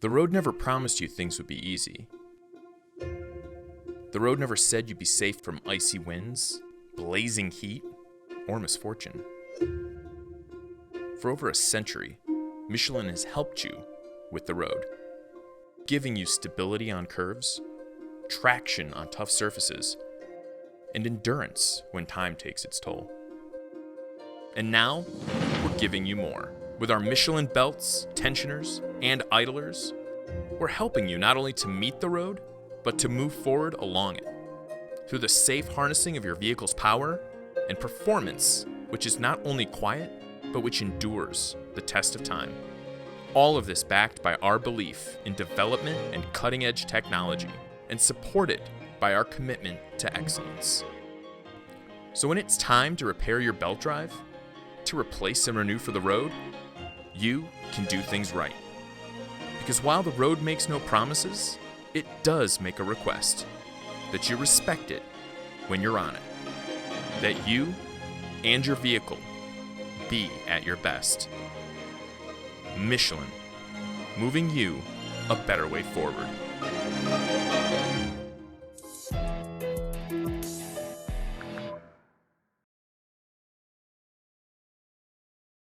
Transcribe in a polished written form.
The road never promised you things would be easy. The road never said you'd be safe from icy winds, blazing heat, or misfortune. For over a century, Michelin has helped you with the road, giving you stability on curves, traction on tough surfaces, and endurance when time takes its toll. And now, we're giving you more. With our Michelin belts, tensioners, and idlers, we're helping you not only to meet the road, but to move forward along it, through the safe harnessing of your vehicle's power and performance, which is not only quiet, but which endures the test of time. All of this backed by our belief in development and cutting-edge technology, and supported by our commitment to excellence. So when it's time to repair your belt drive, to replace and renew for the road, you can do things right. Because while the road makes no promises, it does make a request that you respect it when you're on it. That you and your vehicle be at your best. Michelin, moving you a better way forward.